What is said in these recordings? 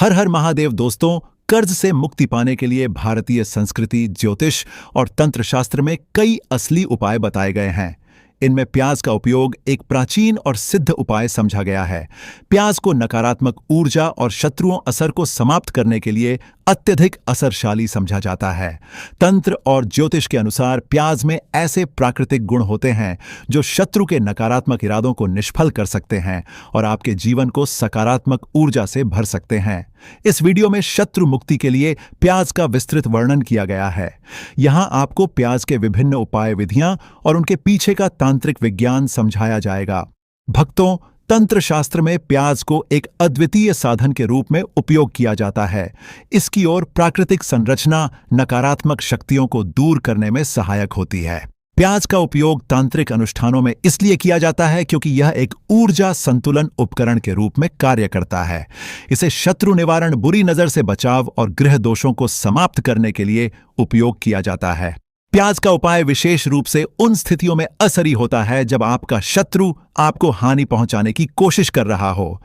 हर हर महादेव दोस्तों। कर्ज से मुक्ति पाने के लिए भारतीय संस्कृति, ज्योतिष और तंत्र शास्त्र में कई असली उपाय बताए गए हैं। इनमें प्याज का उपयोग एक प्राचीन और सिद्ध उपाय समझा गया है। प्याज को नकारात्मक ऊर्जा और शत्रुओं असर को समाप्त करने के लिए अत्यधिक असरशाली समझा जाता है। तंत्र और ज्योतिष के अनुसार प्याज में ऐसे प्राकृतिक गुण होते हैं जो शत्रु के नकारात्मक इरादों को निष्फल कर सकते हैं और आपके जीवन को सकारात्मक ऊर्जा से भर सकते हैं। इस वीडियो में शत्रु मुक्ति के लिए प्याज का विस्तृत वर्णन किया गया है। यहां आपको प्याज के विभिन्न उपाय विधियां और उनके पीछे का तांत्रिक विज्ञान समझाया जाएगा। भक्तों, तंत्र शास्त्र में प्याज को एक अद्वितीय साधन के रूप में उपयोग किया जाता है। इसकी ओर प्राकृतिक संरचना नकारात्मक शक्तियों को दूर करने में सहायक होती है। प्याज का उपयोग तांत्रिक अनुष्ठानों में इसलिए किया जाता है क्योंकि यह एक ऊर्जा संतुलन उपकरण के रूप में कार्य करता है। इसे शत्रु निवारण, बुरी नजर से बचाव और गृह दोषों को समाप्त करने के लिए उपयोग किया जाता है। प्याज का उपाय विशेष रूप से उन स्थितियों में असरी होता है जब आपका शत्रु आपको हानि पहुंचाने की कोशिश कर रहा हो,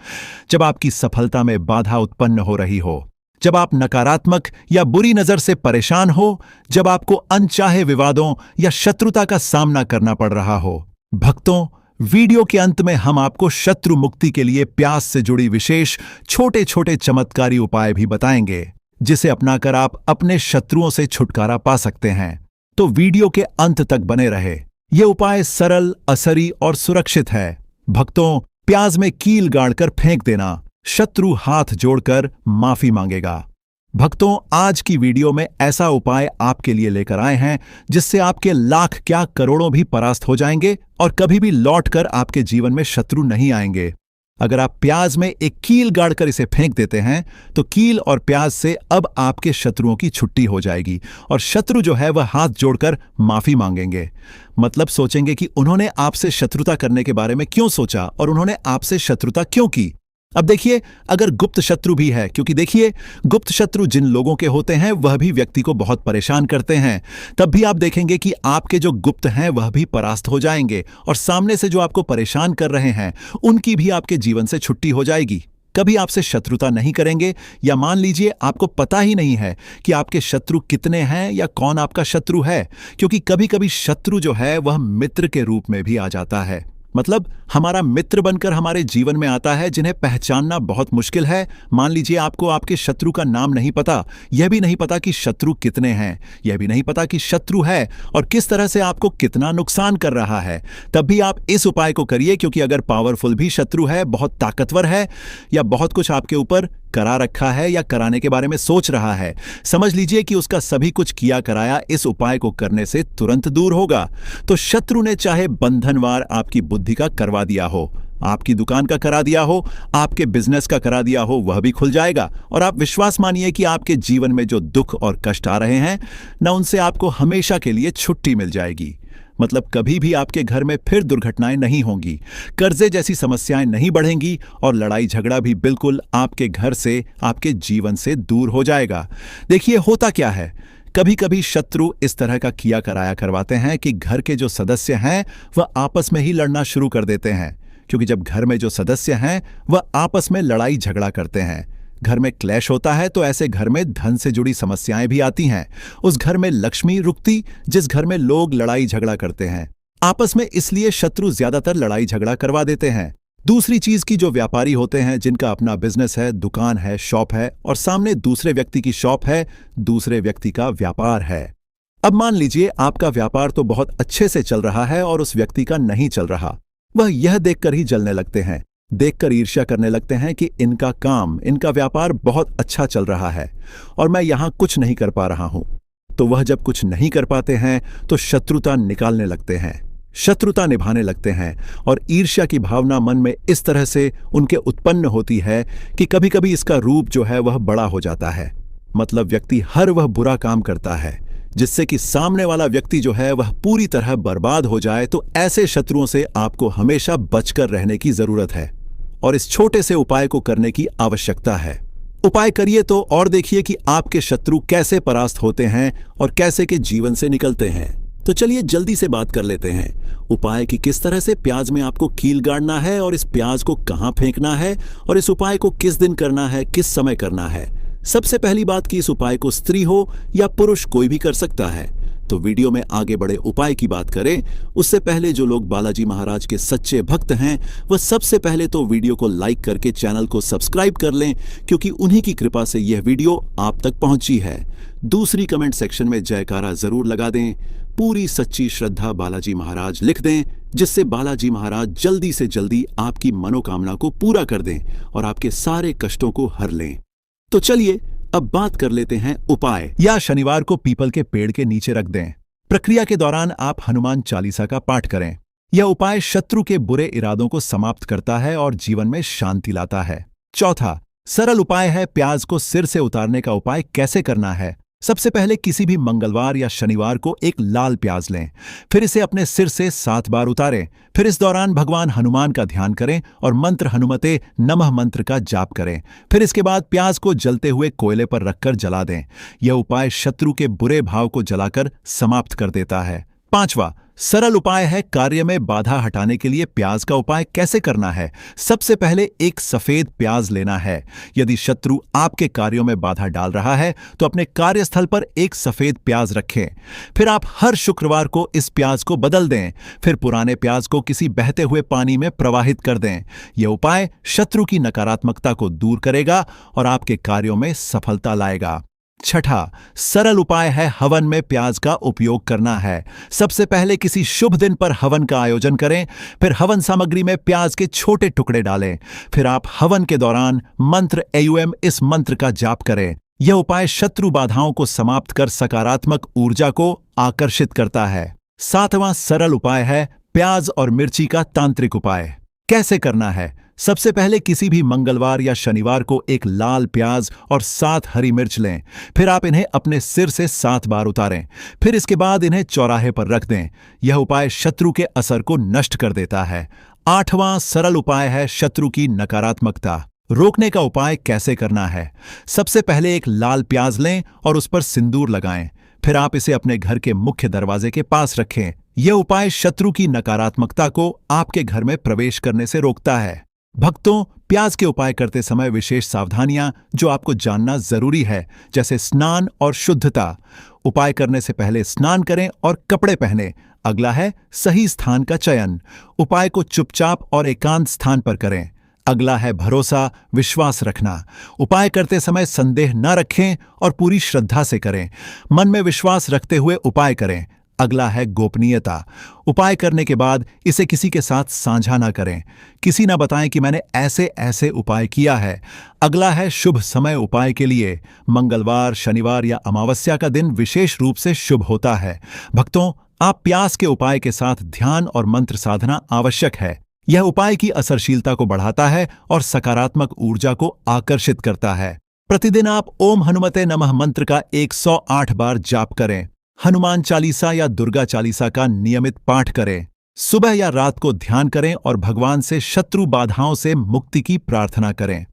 जब आपकी सफलता में बाधा उत्पन्न हो रही हो, जब आप नकारात्मक या बुरी नजर से परेशान हो, जब आपको अनचाहे विवादों या शत्रुता का सामना करना पड़ रहा हो। भक्तों, वीडियो के अंत में हम आपको शत्रु मुक्ति के लिए प्याज से जुड़ी विशेष छोटे छोटे चमत्कारी उपाय भी बताएंगे, जिसे अपनाकर आप अपने शत्रुओं से छुटकारा पा सकते हैं। तो वीडियो के अंत तक बने रहे। ये उपाय सरल, असरी और सुरक्षित है। भक्तों, प्याज में कील गाड़कर फेंक देना, शत्रु हाथ जोड़कर माफी मांगेगा। भक्तों, आज की वीडियो में ऐसा उपाय आपके लिए लेकर आए हैं जिससे आपके लाख क्या करोड़ों भी परास्त हो जाएंगे और कभी भी लौटकर आपके जीवन में शत्रु नहीं आएंगे। अगर आप प्याज में एक कील गाड़कर इसे फेंक देते हैं तो कील और प्याज से अब आपके शत्रुओं की छुट्टी हो जाएगी और शत्रु जो है वह हाथ जोड़कर माफी मांगेंगे। मतलब सोचेंगे कि उन्होंने आपसे शत्रुता करने के बारे में क्यों सोचा और उन्होंने आपसे शत्रुता क्यों की। अब देखिए, अगर गुप्त शत्रु भी है, क्योंकि देखिए गुप्त शत्रु जिन लोगों के होते हैं वह भी व्यक्ति को बहुत परेशान करते हैं, तब भी आप देखेंगे कि आपके जो गुप्त हैं वह भी परास्त हो जाएंगे और सामने से जो आपको परेशान कर रहे हैं उनकी भी आपके जीवन से छुट्टी हो जाएगी। कभी आपसे शत्रुता नहीं करेंगे, या मान लीजिए आपको पता ही नहीं है कि आपके शत्रु कितने हैं या कौन आपका शत्रु है, क्योंकि कभी कभी शत्रु जो है वह मित्र के रूप में भी आ जाता है। मतलब हमारा मित्र बनकर हमारे जीवन में आता है जिन्हें पहचानना बहुत मुश्किल है। मान लीजिए आपको आपके शत्रु का नाम नहीं पता, यह भी नहीं पता कि शत्रु कितने हैं, यह भी नहीं पता कि शत्रु है और किस तरह से आपको कितना नुकसान कर रहा है। तब भी आप इस उपाय को करिए, क्योंकि अगर पावरफुल भी शत्रु है, बहुत ताकतवर है या बहुत कुछ आपके ऊपर करा रखा है या कराने के बारे में सोच रहा है, समझ लीजिए कि उसका सभी कुछ किया कराया इस उपाय को करने से तुरंत दूर होगा। तो शत्रु ने चाहे बंधनवार आपकी बुद्धि का करवा दिया हो, आपकी दुकान का करा दिया हो, आपके बिजनेस का करा दिया हो, वह भी खुल जाएगा और आप विश्वास मानिए कि आपके जीवन में जो दुख और कष्ट आ रहे हैं न, उनसे आपको हमेशा के लिए छुट्टी मिल जाएगी। मतलब कभी भी आपके घर में फिर दुर्घटनाएं नहीं होंगी, कर्जे जैसी समस्याएं नहीं बढ़ेंगी और लड़ाई झगड़ा भी बिल्कुल आपके घर से, आपके जीवन से दूर हो जाएगा। देखिए होता क्या है, कभी कभी शत्रु इस तरह का किया कराया करवाते हैं कि घर के जो सदस्य हैं वह आपस में ही लड़ना शुरू कर देते हैं, क्योंकि जब घर में जो सदस्य हैं वह आपस में लड़ाई झगड़ा करते हैं, घर में क्लैश होता है, तो ऐसे घर में धन से जुड़ी समस्याएं भी आती हैं। उस घर में लक्ष्मी रुकती जिस घर में लोग लड़ाई झगड़ा करते हैं आपस में, इसलिए शत्रु ज्यादातर लड़ाई झगड़ा करवा देते हैं। दूसरी चीज की जो व्यापारी होते हैं, जिनका अपना बिजनेस है, दुकान है, शॉप है और सामने दूसरे व्यक्ति की शॉप है, दूसरे व्यक्ति का व्यापार है। अब मान लीजिए आपका व्यापार तो बहुत अच्छे से चल रहा है और उस व्यक्ति का नहीं चल रहा। वह यह देखकर ही जलने लगते हैं, देखकर ईर्ष्या करने लगते हैं कि इनका काम, इनका व्यापार बहुत अच्छा चल रहा है और मैं यहां कुछ नहीं कर पा रहा हूं। तो वह जब कुछ नहीं कर पाते हैं तो शत्रुता निकालने लगते हैं, शत्रुता निभाने लगते हैं और ईर्ष्या की भावना मन में इस तरह से उनके उत्पन्न होती है कि कभी कभी इसका रूप जो है वह बड़ा हो जाता है। मतलब व्यक्ति हर वह बुरा काम करता है जिससे कि सामने वाला व्यक्ति जो है वह पूरी तरह बर्बाद हो जाए। तो ऐसे शत्रुओं से आपको हमेशा बचकर रहने की जरूरत है और इस छोटे से उपाय को करने की आवश्यकता है। उपाय करिए तो और देखिए कि आपके शत्रु कैसे परास्त होते हैं और कैसे के जीवन से निकलते हैं। तो चलिए जल्दी से बात कर लेते हैं उपाय की, किस तरह से प्याज में आपको कील गाड़ना है और इस प्याज को कहां फेंकना है और इस उपाय को किस दिन करना है, किस समय करना है। सबसे पहली बात कि इस उपाय को स्त्री हो या पुरुष कोई भी कर सकता है। तो वीडियो में आगे बढ़े उपाय की बात करें उससे पहले जो लोग बालाजी महाराज के सच्चे भक्त हैं वह सबसे पहले तो वीडियो को लाइक करके चैनल को सब्सक्राइब कर लें, क्योंकि उन्हीं की कृपा से यह वीडियो आप तक पहुंची है। दूसरी कमेंट सेक्शन में जयकारा जरूर लगा दें, पूरी सच्ची श्रद्धा बालाजी महाराज लिख दें, जिससे बालाजी महाराज जल्दी से जल्दी आपकी मनोकामना को पूरा कर दें और आपके सारे कष्टों को हर लें। तो चलिए अब बात कर लेते हैं उपाय। या शनिवार को पीपल के पेड़ के नीचे रख दें। प्रक्रिया के दौरान आप हनुमान चालीसा का पाठ करें। यह उपाय शत्रु के बुरे इरादों को समाप्त करता है और जीवन में शांति लाता है। चौथा सरल उपाय है प्याज को सिर से उतारने का उपाय कैसे करना है। सबसे पहले किसी भी मंगलवार या शनिवार को एक लाल प्याज लें, फिर इसे अपने सिर से 7 बार उतारें। फिर इस दौरान भगवान हनुमान का ध्यान करें और मंत्र हनुमते नमः मंत्र का जाप करें। फिर इसके बाद प्याज को जलते हुए कोयले पर रखकर जला दें। यह उपाय शत्रु के बुरे भाव को जलाकर समाप्त कर देता है। पांचवा सरल उपाय है कार्य में बाधा हटाने के लिए प्याज का उपाय कैसे करना है। सबसे पहले एक सफेद प्याज लेना है। यदि शत्रु आपके कार्यों में बाधा डाल रहा है तो अपने कार्यस्थल पर एक सफेद प्याज रखें। फिर आप हर शुक्रवार को इस प्याज को बदल दें। फिर पुराने प्याज को किसी बहते हुए पानी में प्रवाहित कर दें। यह उपाय शत्रु की नकारात्मकता को दूर करेगा और आपके कार्यों में सफलता लाएगा। छठा सरल उपाय है हवन में प्याज का उपयोग करना है। सबसे पहले किसी शुभ दिन पर हवन का आयोजन करें। फिर हवन सामग्री में प्याज के छोटे टुकड़े डालें। फिर आप हवन के दौरान मंत्र एयुएम इस मंत्र का जाप करें। यह उपाय शत्रु बाधाओं को समाप्त कर सकारात्मक ऊर्जा को आकर्षित करता है। सातवां सरल उपाय है प्याज और मिर्ची का तांत्रिक उपाय कैसे करना है। सबसे पहले किसी भी मंगलवार या शनिवार को एक लाल प्याज और 7 हरी मिर्च लें। फिर आप इन्हें अपने सिर से 7 बार उतारें। फिर इसके बाद इन्हें चौराहे पर रख दें। यह उपाय शत्रु के असर को नष्ट कर देता है। आठवां सरल उपाय है शत्रु की नकारात्मकता रोकने का उपाय कैसे करना है। सबसे पहले एक लाल प्याज लें और उस पर सिंदूर लगाएं। फिर आप इसे अपने घर के मुख्य दरवाजे के पास रखें। यह उपाय शत्रु की नकारात्मकता को आपके घर में प्रवेश करने से रोकता है। भक्तों, प्याज के उपाय करते समय विशेष सावधानियां जो आपको जानना जरूरी है, जैसे स्नान और शुद्धता। उपाय करने से पहले स्नान करें और कपड़े पहनें। अगला है सही स्थान का चयन। उपाय को चुपचाप और एकांत स्थान पर करें। अगला है भरोसा, विश्वास रखना। उपाय करते समय संदेह न रखें और पूरी श्रद्धा से करें। मन में विश्वास रखते हुए उपाय करें। अगला है गोपनीयता। उपाय करने के बाद इसे किसी के साथ साझा ना करें। किसी ना बताएं कि मैंने ऐसे ऐसे उपाय किया है। अगला है शुभ समय उपाय के लिए। मंगलवार, शनिवार या अमावस्या का दिन विशेष रूप से शुभ होता है। भक्तों, आप प्याज के उपाय के साथ ध्यान और मंत्र साधना आवश्यक है। यह उपाय की असरशीलता को बढ़ाता है और सकारात्मक ऊर्जा को आकर्षित करता है। प्रतिदिन आप ओम हनुमते नमः मंत्र का 108 बार जाप करें। हनुमान चालीसा या दुर्गा चालीसा का नियमित पाठ करें। सुबह या रात को ध्यान करें और भगवान से शत्रु बाधाओं से मुक्ति की प्रार्थना करें।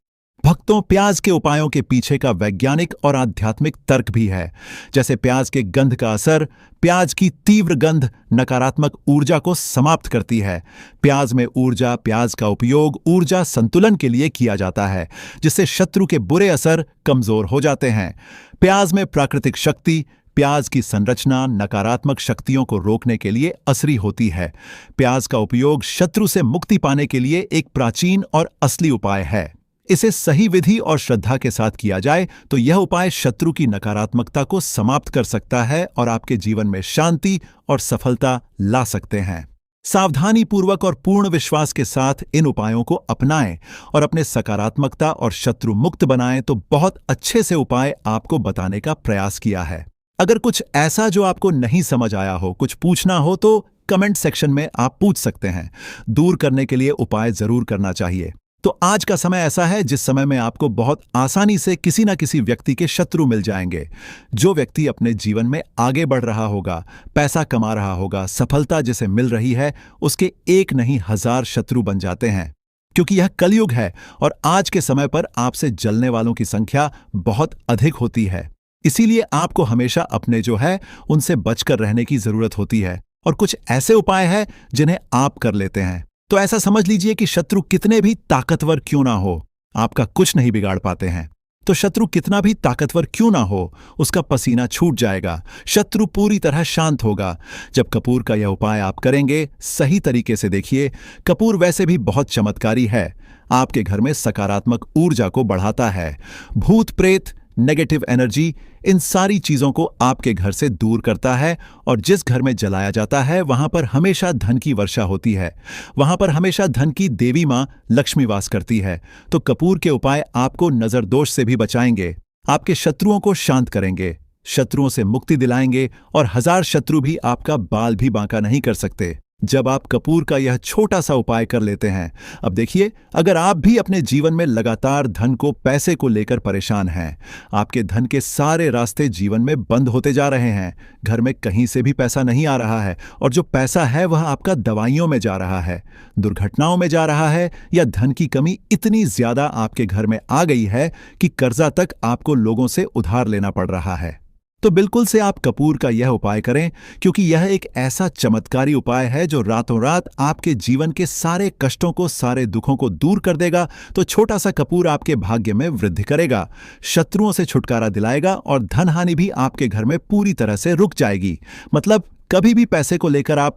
भक्तों, प्याज के उपायों के पीछे का वैज्ञानिक और आध्यात्मिक तर्क भी है। जैसे प्याज के गंध का असर, प्याज की तीव्र गंध नकारात्मक ऊर्जा को समाप्त करती है। प्याज में ऊर्जा, प्याज का उपयोग ऊर्जा संतुलन के लिए किया जाता है, जिससे शत्रु के बुरे असर कमजोर हो जाते हैं। प्याज में प्राकृतिक शक्ति, प्याज की संरचना नकारात्मक शक्तियों को रोकने के लिए असरी होती है। प्याज का उपयोग शत्रु से मुक्ति पाने के लिए एक प्राचीन और असली उपाय है। इसे सही विधि और श्रद्धा के साथ किया जाए तो यह उपाय शत्रु की नकारात्मकता को समाप्त कर सकता है और आपके जीवन में शांति और सफलता ला सकते हैं। सावधानी पूर्वक और पूर्ण विश्वास के साथ इन उपायों को अपनाएं और अपने सकारात्मकता और शत्रु मुक्त बनाएं तो बहुत अच्छे से उपाय आपको बताने का प्रयास किया है। अगर कुछ ऐसा जो आपको नहीं समझ आया हो, कुछ पूछना हो तो कमेंट सेक्शन में आप पूछ सकते हैं। दूर करने के लिए उपाय जरूर करना चाहिए। तो आज का समय ऐसा है जिस समय में आपको बहुत आसानी से किसी न किसी व्यक्ति के शत्रु मिल जाएंगे। जो व्यक्ति अपने जीवन में आगे बढ़ रहा होगा, पैसा कमा रहा होगा, सफलता जिसे मिल रही है, उसके 1 नहीं 1000 शत्रु बन जाते हैं। क्योंकि यह कलयुग है और आज के समय पर आपसे जलने वालों की संख्या बहुत अधिक होती है। इसीलिए आपको हमेशा अपने जो है उनसे बचकर रहने की जरूरत होती है। और कुछ ऐसे उपाय हैं जिन्हें आप कर लेते हैं तो ऐसा समझ लीजिए कि शत्रु कितने भी ताकतवर क्यों ना हो, आपका कुछ नहीं बिगाड़ पाते हैं। तो शत्रु कितना भी ताकतवर क्यों ना हो, उसका पसीना छूट जाएगा, शत्रु पूरी तरह शांत होगा जब कपूर का यह उपाय आप करेंगे। सही तरीके से देखिए, कपूर वैसे भी बहुत चमत्कारी है। आपके घर में सकारात्मक ऊर्जा को बढ़ाता है। भूत प्रेत, नेगेटिव एनर्जी, इन सारी चीजों को आपके घर से दूर करता है। और जिस घर में जलाया जाता है वहां पर हमेशा धन की वर्षा होती है, वहां पर हमेशा धन की देवी मां लक्ष्मी वास करती है। तो कपूर के उपाय आपको नजर दोष से भी बचाएंगे, आपके शत्रुओं को शांत करेंगे, शत्रुओं से मुक्ति दिलाएंगे और 1000 शत्रु भी आपका बाल भी बांका नहीं कर सकते जब आप कपूर का यह छोटा सा उपाय कर लेते हैं। अब देखिए, अगर आप भी अपने जीवन में लगातार धन को, पैसे को लेकर परेशान हैं, आपके धन के सारे रास्ते जीवन में बंद होते जा रहे हैं, घर में कहीं से भी पैसा नहीं आ रहा है और जो पैसा है वह आपका दवाइयों में जा रहा है, दुर्घटनाओं में जा रहा है, या धन की कमी इतनी ज्यादा आपके घर में आ गई है कि कर्जा तक आपको लोगों से उधार लेना पड़ रहा है, तो बिल्कुल से आप कपूर का यह उपाय करें, क्योंकि यह एक ऐसा चमत्कारी उपाय है जो रातों रात आपके जीवन के सारे कष्टों को, सारे दुखों को दूर कर देगा। तो छोटा सा कपूर आपके भाग्य में वृद्धि करेगा, शत्रुओं से छुटकारा दिलाएगा और धन हानि भी आपके घर में पूरी तरह से रुक जाएगी। मतलब कभी भी पैसे को लेकर आप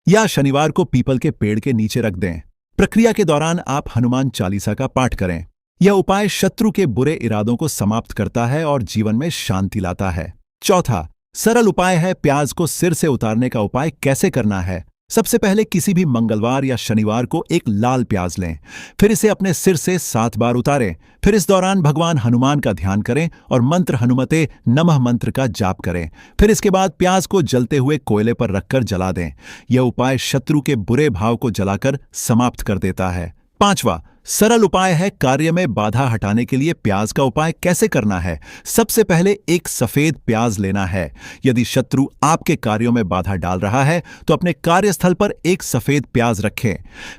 या शनिवार को पीपल के पेड़ के नीचे रख दें। प्रक्रिया के दौरान आप हनुमान चालीसा का पाठ करें। यह उपाय शत्रु के बुरे इरादों को समाप्त करता है और जीवन में शांति लाता है। चौथा सरल उपाय है प्याज को सिर से उतारने का उपाय कैसे करना है। सबसे पहले किसी भी मंगलवार या शनिवार को एक लाल प्याज लें, फिर इसे अपने सिर से 7 बार उतारें। फिर इस दौरान भगवान हनुमान का ध्यान करें और मंत्र हनुमते नमः मंत्र का जाप करें। फिर इसके बाद प्याज को जलते हुए कोयले पर रखकर जला दें। यह उपाय शत्रु के बुरे भाव को जलाकर समाप्त कर देता है। पांचवा सरल उपाय है कार्य में बाधा हटाने के लिए प्याज का उपाय कैसे करना है। सबसे पहले एक सफेद प्याज लेना है। यदि शत्रु आपके कार्यों में बाधा डाल रहा है तो अपने कार्यस्थल पर एक सफेद प्याज रखें।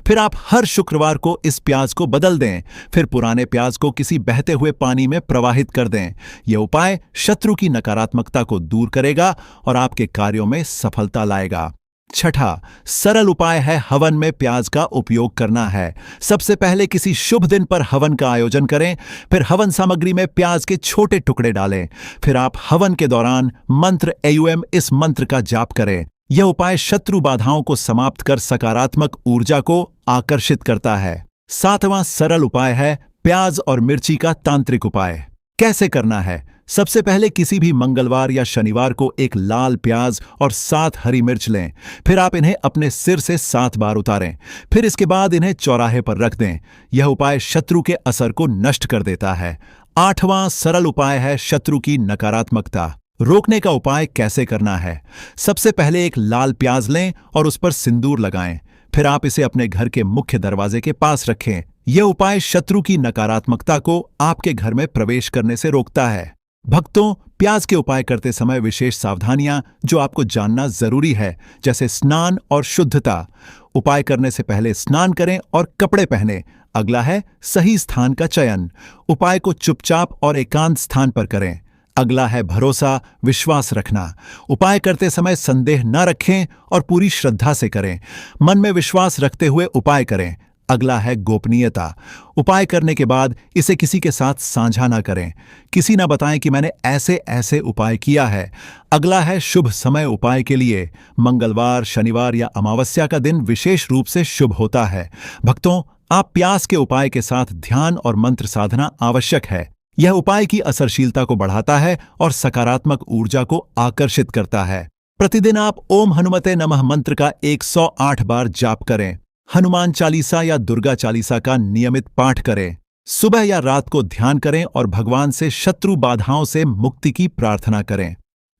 फिर आप हर शुक्रवार को इस प्याज को बदल दें। फिर पुराने प्याज को किसी बहते हुए पानी में प्रवाहित कर दें। यह उपाय शत्रु की नकारात्मकता को दूर करेगा और आपके कार्यों में सफलता लाएगा। छठा सरल उपाय है हवन में प्याज का उपयोग करना है। सबसे पहले किसी शुभ दिन पर हवन का आयोजन करें। फिर हवन सामग्री में प्याज के छोटे टुकड़े डालें। फिर आप हवन के दौरान मंत्र एयुएम इस मंत्र का जाप करें। यह उपाय शत्रु बाधाओं को समाप्त कर सकारात्मक ऊर्जा को आकर्षित करता है। सातवां सरल उपाय है प्याज और मिर्ची का तांत्रिक उपाय कैसे करना है। सबसे पहले किसी भी मंगलवार या शनिवार को एक लाल प्याज और 7 हरी मिर्च लें। फिर आप इन्हें अपने सिर से 7 बार उतारें। फिर इसके बाद इन्हें चौराहे पर रख दें। यह उपाय शत्रु के असर को नष्ट कर देता है। आठवां सरल उपाय है शत्रु की नकारात्मकता रोकने का उपाय कैसे करना है। सबसे पहले एक लाल प्याज लें और उस पर सिंदूर लगाएं। फिर आप इसे अपने घर के मुख्य दरवाजे के पास रखें। यह उपाय शत्रु की नकारात्मकता को आपके घर में प्रवेश करने से रोकता है। भक्तों, प्याज के उपाय करते समय विशेष सावधानियां जो आपको जानना जरूरी है, जैसे स्नान और शुद्धता। उपाय करने से पहले स्नान करें और कपड़े पहने। अगला है सही स्थान का चयन। उपाय को चुपचाप और एकांत स्थान पर करें। अगला है भरोसा, विश्वास रखना। उपाय करते समय संदेह न रखें और पूरी श्रद्धा से करें। मन में विश्वास रखते हुए उपाय करें। अगला है गोपनीयता। उपाय करने के बाद इसे किसी के साथ साझा ना करें। किसी ना बताएं कि मैंने ऐसे ऐसे उपाय किया है। अगला है शुभ समय उपाय के लिए। मंगलवार, शनिवार या अमावस्या का दिन विशेष रूप से शुभ होता है। भक्तों, आप प्याज के उपाय के साथ ध्यान और मंत्र साधना आवश्यक है। यह उपाय की असरशीलता को बढ़ाता है और सकारात्मक ऊर्जा को आकर्षित करता है। प्रतिदिन आप ओम हनुमते नमः मंत्र का 108 बार जाप करें। हनुमान चालीसा या दुर्गा चालीसा का नियमित पाठ करें। सुबह या रात को ध्यान करें और भगवान से शत्रु बाधाओं से मुक्ति की प्रार्थना करें।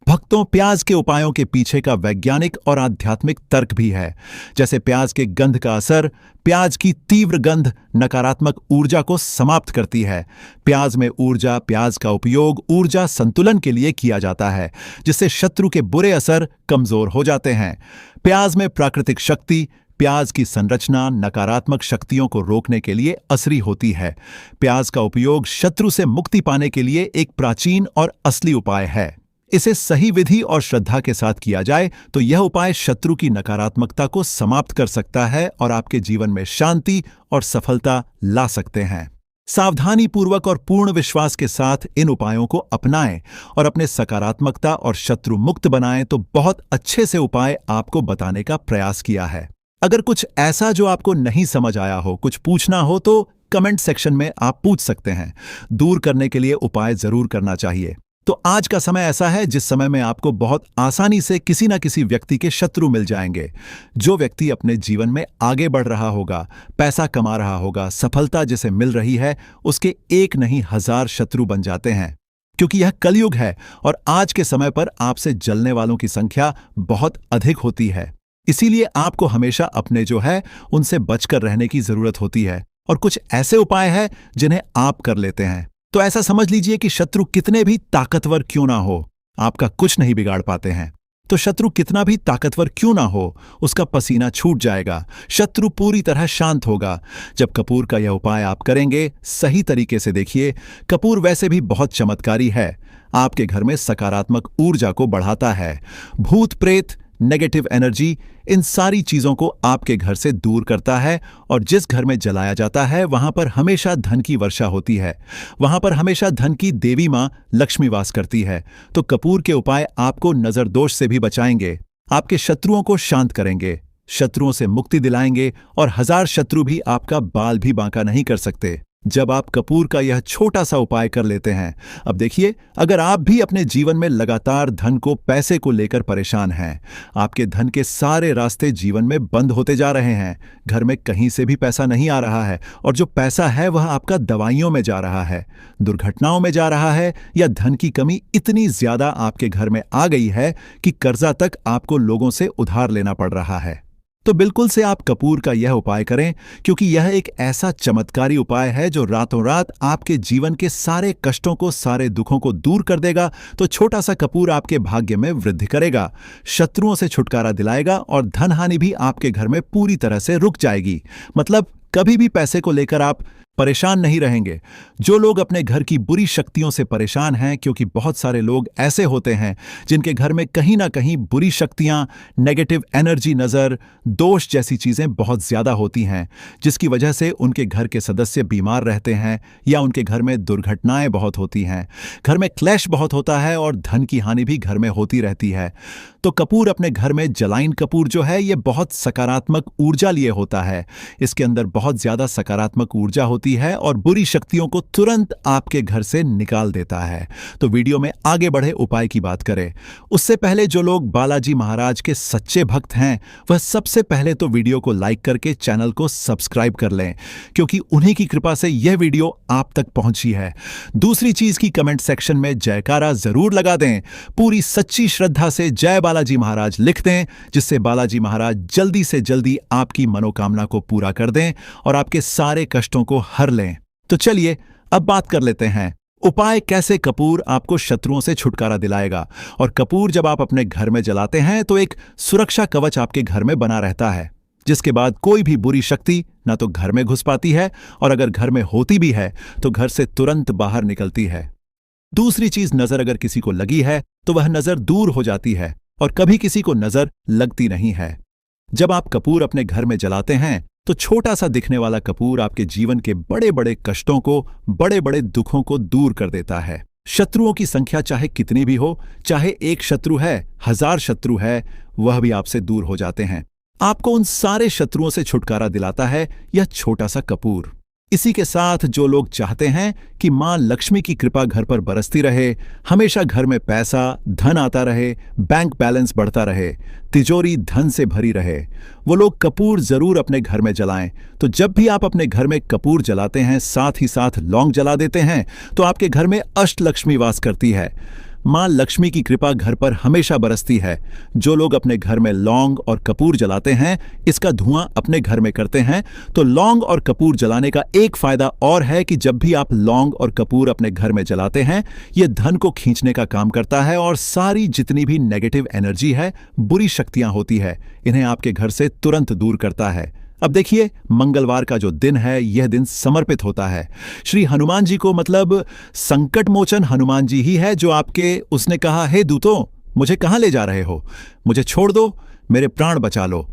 भक्तों, प्याज के उपायों के पीछे का वैज्ञानिक और आध्यात्मिक तर्क भी है। जैसे प्याज के गंध का असर, प्याज की तीव्र गंध नकारात्मक ऊर्जा को समाप्त करती है। प्याज में ऊर्जा, प्याज का उपयोग ऊर्जा संतुलन के लिए किया जाता है, जिससे शत्रु के बुरे असर कमजोर हो जाते हैं। प्याज में प्राकृतिक शक्ति, प्याज की संरचना नकारात्मक शक्तियों को रोकने के लिए असली होती है। प्याज का उपयोग शत्रु से मुक्ति पाने के लिए एक प्राचीन और असली उपाय है। इसे सही विधि और श्रद्धा के साथ किया जाए तो यह उपाय शत्रु की नकारात्मकता को समाप्त कर सकता है और आपके जीवन में शांति और सफलता ला सकते हैं। सावधानी पूर्वक और पूर्ण विश्वास के साथ इन उपायों को अपनाएं और अपने सकारात्मकता और शत्रु मुक्त बनाएं तो बहुत अच्छे से उपाय आपको बताने का प्रयास किया है। अगर कुछ ऐसा जो आपको नहीं समझ आया हो, कुछ पूछना हो तो कमेंट सेक्शन में आप पूछ सकते हैं। दूर करने के लिए उपाय जरूर करना चाहिए। तो आज का समय ऐसा है जिस समय में आपको बहुत आसानी से किसी न किसी व्यक्ति के शत्रु मिल जाएंगे। जो व्यक्ति अपने जीवन में आगे बढ़ रहा होगा, पैसा कमा रहा होगा, सफलता जिसे मिल रही है, उसके एक नहीं 1000 शत्रु बन जाते हैं। क्योंकि यह कलयुग है और आज के समय पर आपसे जलने वालों की संख्या बहुत अधिक होती है। इसीलिए आपको हमेशा अपने जो है उनसे बचकर रहने की जरूरत होती है। और कुछ ऐसे उपाय हैं जिन्हें आप कर लेते हैं तो ऐसा समझ लीजिए कि शत्रु कितने भी ताकतवर क्यों ना हो, आपका कुछ नहीं बिगाड़ पाते हैं। तो शत्रु कितना भी ताकतवर क्यों ना हो, उसका पसीना छूट जाएगा, शत्रु पूरी तरह शांत होगा। जब कपूर का यह उपाय आप करेंगे, सही तरीके से देखिए, कपूर वैसे भी बहुत चमत्कारी है। आपके घर में सकारात्मक ऊर्जा को बढ़ाता है। भूत प्रेत, नेगेटिव एनर्जी, इन सारी चीजों को आपके घर से दूर करता है। और जिस घर में जलाया जाता है वहां पर हमेशा धन की वर्षा होती है, वहां पर हमेशा धन की देवी मां लक्ष्मी वास करती है। तो कपूर के उपाय आपको नजर दोष से भी बचाएंगे, आपके शत्रुओं को शांत करेंगे, शत्रुओं से मुक्ति दिलाएंगे और 1000 शत्रु भी आपका बाल भी बांका नहीं कर सकते जब आप कपूर का यह छोटा सा उपाय कर लेते हैं। अब देखिए, अगर आप भी अपने जीवन में लगातार धन को, पैसे को लेकर परेशान हैं, आपके धन के सारे रास्ते जीवन में बंद होते जा रहे हैं, घर में कहीं से भी पैसा नहीं आ रहा है और जो पैसा है वह आपका दवाइयों में जा रहा है, दुर्घटनाओं में जा रहा है, या धन की कमी इतनी ज्यादा आपके घर में आ गई है कि कर्जा तक आपको लोगों से उधार लेना पड़ रहा है, तो बिल्कुल से आप कपूर का यह उपाय करें, क्योंकि यह एक ऐसा चमत्कारी उपाय है जो रातों रात आपके जीवन के सारे कष्टों को, सारे दुखों को दूर कर देगा। तो छोटा सा कपूर आपके भाग्य में वृद्धि करेगा, शत्रुओं से छुटकारा दिलाएगा और धन हानि भी आपके घर में पूरी तरह से रुक जाएगी। मतलब कभी भी पैसे को लेकर आप परेशान नहीं रहेंगे। जो लोग अपने घर की बुरी शक्तियों से परेशान हैं, क्योंकि बहुत सारे लोग ऐसे होते हैं जिनके घर में कहीं ना कहीं बुरी शक्तियां, नेगेटिव एनर्जी, नजर दोष जैसी चीजें बहुत ज्यादा होती हैं, जिसकी वजह से उनके घर के सदस्य बीमार रहते हैं या उनके घर में दुर्घटनाएं बहुत होती हैं, घर में क्लैश बहुत होता है और धन की हानि भी घर में होती रहती है। तो कपूर अपने घर में जलाइन कपूर जो है, ये बहुत सकारात्मक ऊर्जा लिए होता है। इसके अंदर बहुत ज्यादा सकारात्मक ऊर्जा होती है और बुरी शक्तियों को तुरंत आपके घर से निकाल देता है। तो वीडियो में आगे बढ़े उपाय की बात करें उससे पहले जो लोग बालाजी महाराज के सच्चे भक्त हैं, वह सबसे पहले तो वीडियो को लाइक करके चैनल को सब्सक्राइब कर लें, क्योंकि उन्हीं की कृपा से यह वीडियो आप तक पहुंची है। दूसरी चीज की कमेंट सेक्शन में जयकारा जरूर लगा दें, पूरी सच्ची श्रद्धा से जय बालाजी महाराज लिख दें, जिससे बालाजी महाराज जल्दी से जल्दी आपकी मनोकामना को पूरा कर दें और आपके सारे कष्टों को हर लें। तो चलिए अब बात कर लेते हैं उपाय कैसे कपूर आपको शत्रुओं से छुटकारा दिलाएगा। और कपूर जब आप अपने घर में जलाते हैं तो एक सुरक्षा कवच आपके घर में बना रहता है, जिसके बाद कोई भी बुरी शक्ति ना तो घर में घुस पाती है और अगर घर में होती भी है तो घर से तुरंत बाहर निकलती है। दूसरी चीज, नजर अगर किसी को लगी है तो वह नजर दूर हो जाती है और कभी किसी को नजर लगती नहीं है। जब आप कपूर अपने घर में जलाते हैं तो छोटा सा दिखने वाला कपूर आपके जीवन के बड़े बड़े कष्टों को, बड़े बड़े दुखों को दूर कर देता है। शत्रुओं की संख्या चाहे कितनी भी हो, चाहे एक शत्रु है, 1000 शत्रु है, वह भी आपसे दूर हो जाते हैं। आपको उन सारे शत्रुओं से छुटकारा दिलाता है यह छोटा सा कपूर। इसी के साथ जो लोग चाहते हैं कि मां लक्ष्मी की कृपा घर पर बरसती रहे, हमेशा घर में पैसा, धन आता रहे, बैंक बैलेंस बढ़ता रहे, तिजोरी धन से भरी रहे, वो लोग कपूर जरूर अपने घर में जलाएं। तो जब भी आप अपने घर में कपूर जलाते हैं, साथ ही साथ लौंग जला देते हैं, तो आपके घर में अष्टलक्ष्मी वास करती है। मां लक्ष्मी की कृपा घर पर हमेशा बरसती है। जो लोग अपने घर में लौंग और कपूर जलाते हैं, इसका धुआं अपने घर में करते हैं, तो लौंग और कपूर जलाने का एक फायदा और है कि जब भी आप लौंग और कपूर अपने घर में जलाते हैं, यह धन को खींचने का काम करता है और सारी जितनी भी नेगेटिव एनर्जी है, बुरी शक्तियां होती है, इन्हें आपके घर से तुरंत दूर करता है। अब देखिए, मंगलवार का जो दिन है, यह दिन समर्पित होता है श्री हनुमान जी को, मतलब संकट मोचन हनुमान जी ही है जो आपके, उसने कहा, हे दूतों, मुझे कहां ले जा रहे हो, मुझे छोड़ दो, मेरे प्राण बचा लो।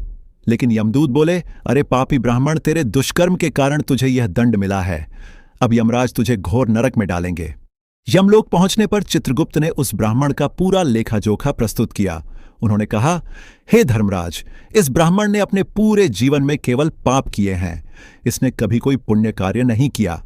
लेकिन यमदूत बोले, अरे पापी ब्राह्मण, तेरे दुष्कर्म के कारण तुझे यह दंड मिला है, अब यमराज तुझे घोर नरक में डालेंगे। यमलोक पहुंचने पर चित्रगुप्त ने उस ब्राह्मण का पूरा लेखा जोखा प्रस्तुत किया। उन्होंने कहा, हे धर्मराज, इस ब्राह्मण ने अपने पूरे जीवन में केवल पाप किए हैं, इसने कभी कोई पुण्य कार्य नहीं किया।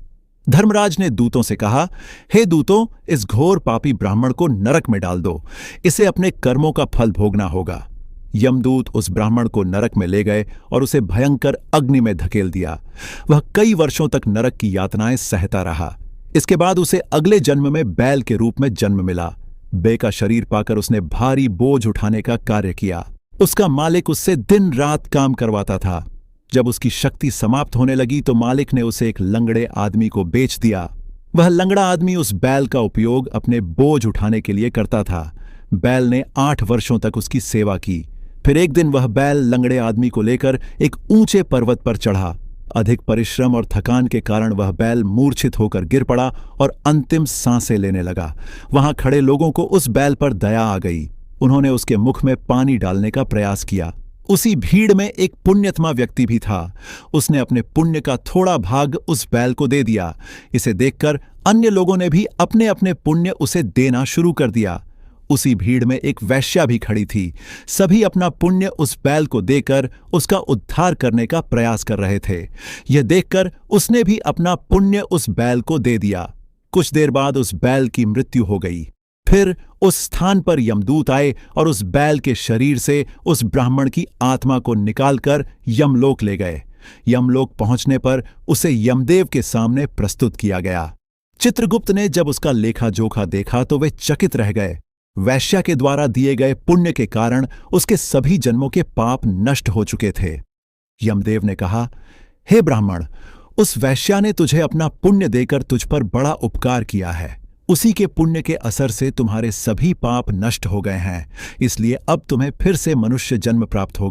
धर्मराज ने दूतों से कहा, हे दूतों, इस घोर पापी ब्राह्मण को नरक में डाल दो, इसे अपने कर्मों का फल भोगना होगा। यमदूत उस ब्राह्मण को नरक में ले गए और उसे भयंकर अग्नि में धकेल दिया। वह कई वर्षों तक नरक की यातनाएं सहता रहा। इसके बाद उसे अगले जन्म में बैल के रूप में जन्म मिला। बे का शरीर पाकर उसने भारी बोझ उठाने का कार्य किया। उसका मालिक उससे दिन रात काम करवाता था। जब उसकी शक्ति समाप्त होने लगी तो मालिक ने उसे एक लंगड़े आदमी को बेच दिया। वह लंगड़ा आदमी उस बैल का उपयोग अपने बोझ उठाने के लिए करता था। बैल ने 8 वर्षों तक उसकी सेवा की। फिर एक दिन वह बैल लंगड़े आदमी को लेकर एक ऊंचे पर्वत पर चढ़ा। अधिक परिश्रम और थकान के कारण वह बैल मूर्छित होकर गिर पड़ा और अंतिम सांसें लेने लगा। वहां खड़े लोगों को उस बैल पर दया आ गई। उन्होंने उसके मुख में पानी डालने का प्रयास किया। उसी भीड़ में एक पुण्यात्मा व्यक्ति भी था। उसने अपने पुण्य का थोड़ा भाग उस बैल को दे दिया। इसे देखकर अन्य लोगों ने भी अपने अपने पुण्य उसे देना शुरू कर दिया। उसी भीड़ में एक वैश्या भी खड़ी थी। सभी अपना पुण्य उस बैल को देकर उसका उद्धार करने का प्रयास कर रहे थे। यह देखकर उसने भी अपना पुण्य उस बैल को दे दिया। कुछ देर बाद उस बैल की मृत्यु हो गई। फिर उस स्थान पर यमदूत आए और उस बैल के शरीर से उस ब्राह्मण की आत्मा को निकालकर यमलोक ले गए। यमलोक पहुंचने पर उसे यमदेव के सामने प्रस्तुत किया गया। चित्रगुप्त ने जब उसका लेखा जोखा देखा तो वे चकित रह गए। वैश्या के द्वारा दिए गए पुण्य के कारण उसके सभी जन्मों के पाप नष्ट हो चुके थे। यमदेव ने कहा, हे ब्राह्मण, उस वैश्या ने तुझे अपना पुण्य देकर तुझ पर बड़ा उपकार किया है। उसी के पुण्य के असर से तुम्हारे सभी पाप नष्ट हो गए हैं, इसलिए अब तुम्हें फिर से मनुष्य जन्म प्राप्त होगा।